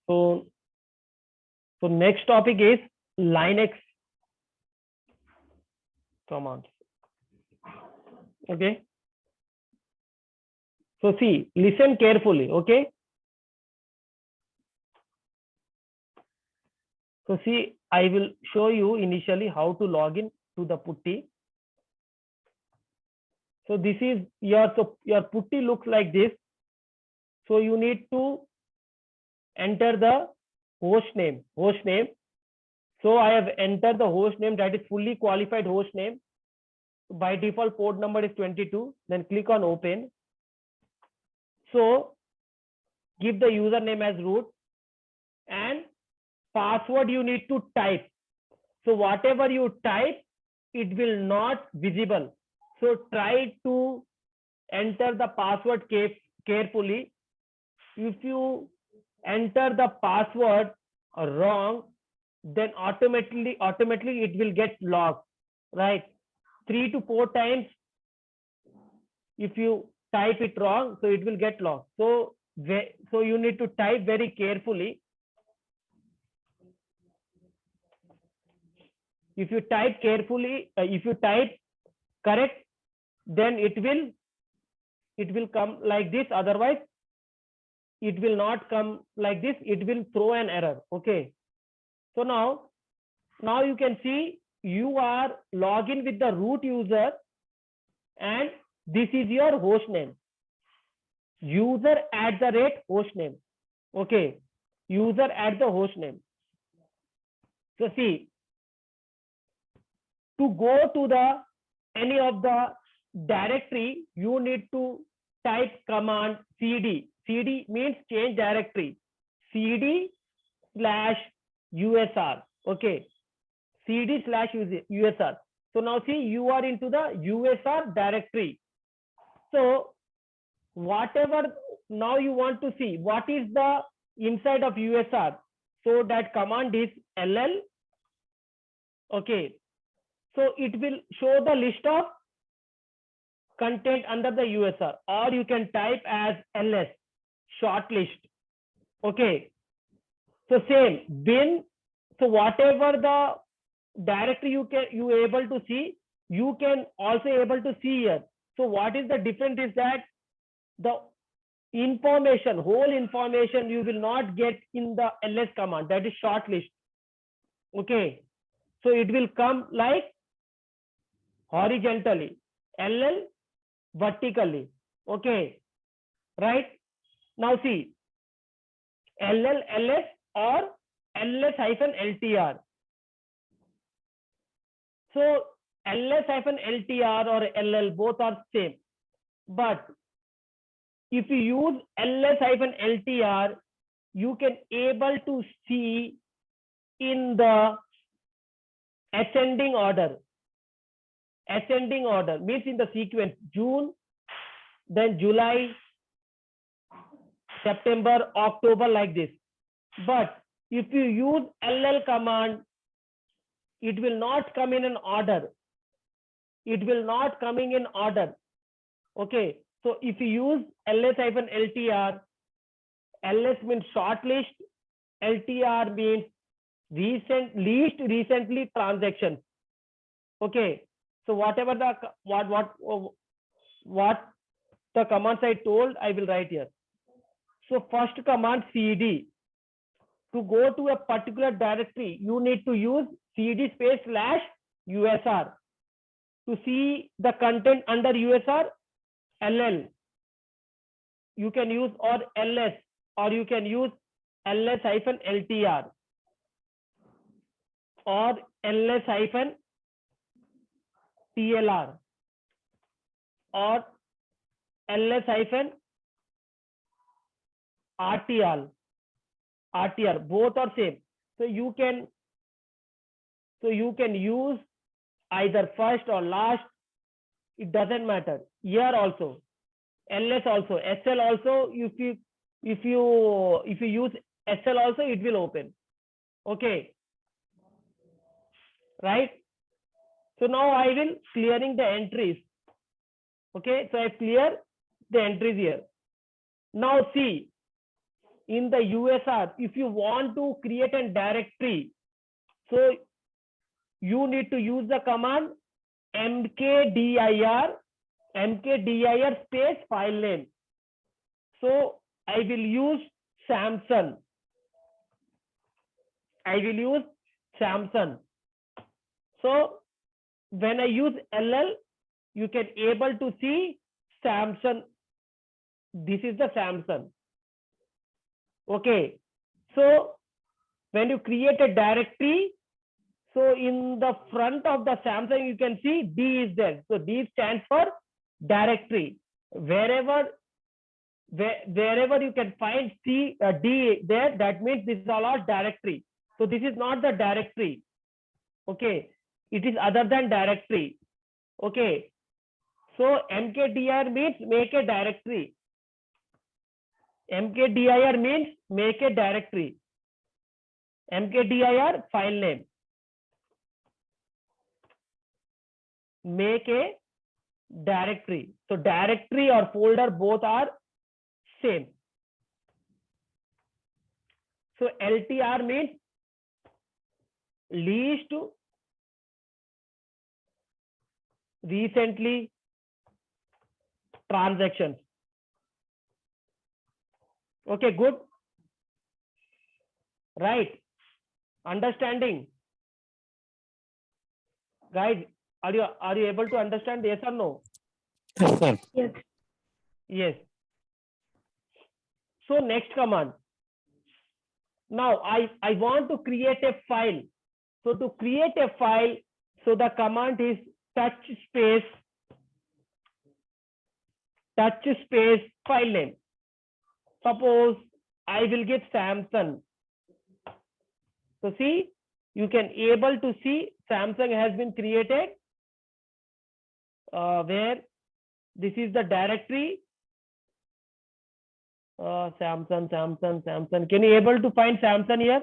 So, so next topic is Linux commands. Okay. So see, listen carefully. Okay. So see, I will show you initially how to log in to the putty. So this is your putty looks like this. So you need to enter the host name. So I have entered the host name, that is fully qualified host name. By default port number is 22. Then click on open. So give the username as root and password you need to type. So whatever you type, it will not visible. So try to enter the password carefully. If you enter the password wrong, then automatically it will get locked, right? 3 to 4 times if you type it wrong, so it will get locked. So you need to type very carefully. If you type carefully, if you type correct, then it will come like this. Otherwise it will not come like this. It will throw an error. Okay. So now you can see you are login with the root user and this is your host name. User at the rate host name. Okay. User at the host name. So see, to go to the any of the directory, you need to type command cd. Cd means change directory. cd/usr. Okay. cd/usr. So now see, you are into the usr directory. So whatever now you want to see what is the inside of usr. So that command is ll. Okay. So it will show the list of content under the USR, or you can type as ls, short list. Okay. So same bin. So whatever the directory you able to see, you can also able to see here. So what is the difference is that the information, whole information you will not get in the ls command, that is short list. Okay. So it will come like horizontally, ll vertically. Okay. Right. Now see, ll, ls or ls-ltr. So ls-ltr or ll both are same. But if you use ls-ltr, you can able to see in the ascending order. Ascending order means in the sequence June, then July, September, October, like this. But if you use ll command, it will not come in an order. It will not coming in order. Okay. So if you use ls-ltr, ls means short list, ltr means least recently transactions. Okay. So whatever the what the commands I told, I will write here. So first command cd. To go to a particular directory, you need to use cd space/usr. To see the content under usr, ll. You can use or ls, or you can use ls-ltr or ls-tlr or ls-rtr. Both are same. So you can use either first or last. It doesn't matter. Here also, ls also, sl also. If you use sl also, it will open. Okay. Right. So now I will clearing the entries. Okay. So I clear the entries here. Now see, in the USR, if you want to create a directory, so you need to use the command mkdir space file name. So I will use Samsung. So when I use LL, you can able to see Samsung. This is the Samsung. Okay. So when you create a directory, so in the front of the Samsung, you can see D is there. So D stands for directory. Wherever you can find D there, that means this is all our directory. So this is not the directory. Okay. It is other than directory. Okay. So mkdir means make a directory. Mkdir means make a directory. Mkdir file name. Make a directory. So directory or folder both are same. So LTR means least recently transactions. Okay, good. Right. Understanding. Guys, are you able to understand? Yes or no? Yes, sir. Yes. Yes. So next command. Now I want to create a file. So to create a file, so the command is touch space file name. Suppose I will give Samsung. So see, you can able to see Samsung has been created where this is the directory. Samsung. Can you able to find Samsung here?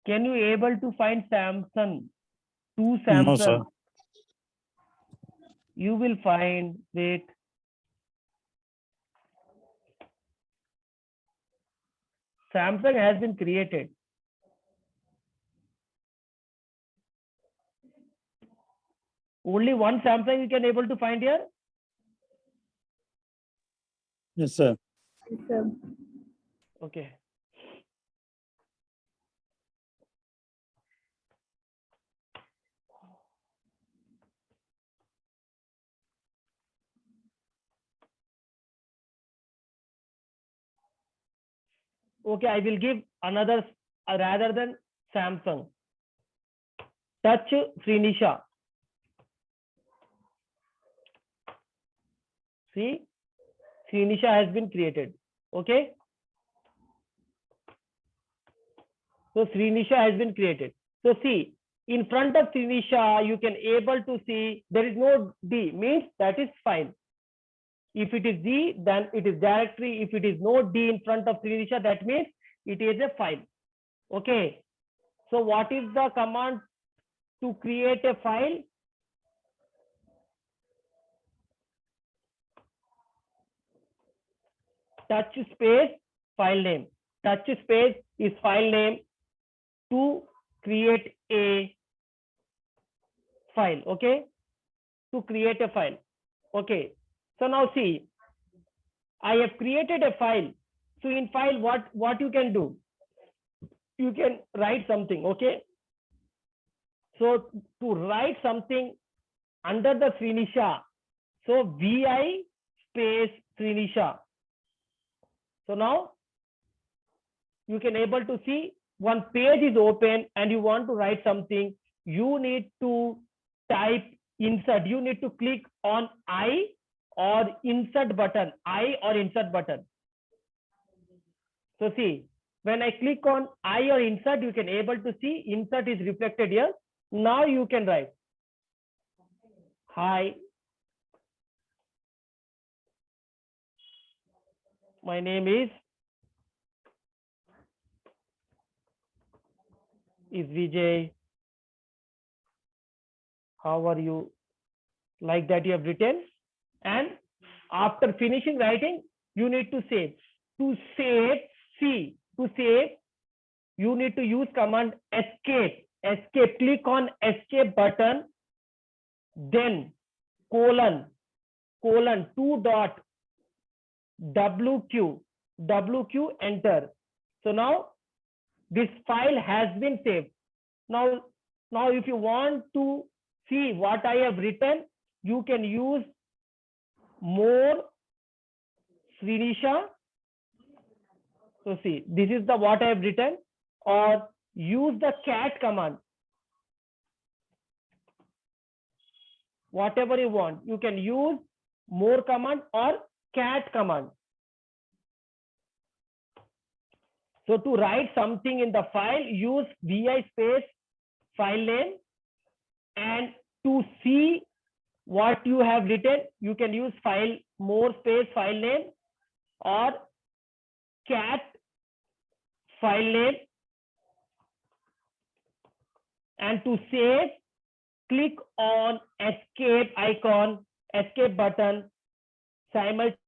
Can you able to find Samsung? To Samsung. No, sir. You will find, wait. Samsung has been created. Only one Samsung you can able to find here? Yes, sir. Yes, sir. Okay. Okay, I will give another rather than Samsung. Touch Srinisha. See, Srinisha has been created. Okay. So Srinisha has been created. So see, in front of Srinisha, you can able to see there is no D, means that is fine. If it is D, then it is directory. If it is no D in front of Srinisha, that means it is a file. Okay. So what is the command to create a file? Touch space file name. Touch space is file name to create a file. Okay. To create a file. Okay. So now see, I have created a file. So in file, what you can do? You can write something. Okay. So to write something under the Srinisha, so VI space Srinisha. So now you can able to see one page is open and you want to write something. You need to type insert. You need to click on I or insert button. So see, when I click on I or insert, you can able to see insert is reflected here. Now you can write, hi, my name is Vijay. How are you? like that you have written, and after finishing writing, you need to save. To save, see, to save, you need to use command escape. Escape, click on escape button, then colon, 2 dot, WQ, enter. So now this file has been saved. Now if you want to see what I have written, you can use more Srinisha. So see, this is the what I have written, or use the cat command. Whatever you want, you can use more command or cat command. So to write something in the file, use vi space file name, and to see what you have written, you can use file more space file name or cat file name, and to save, click on escape icon, escape button simultaneously.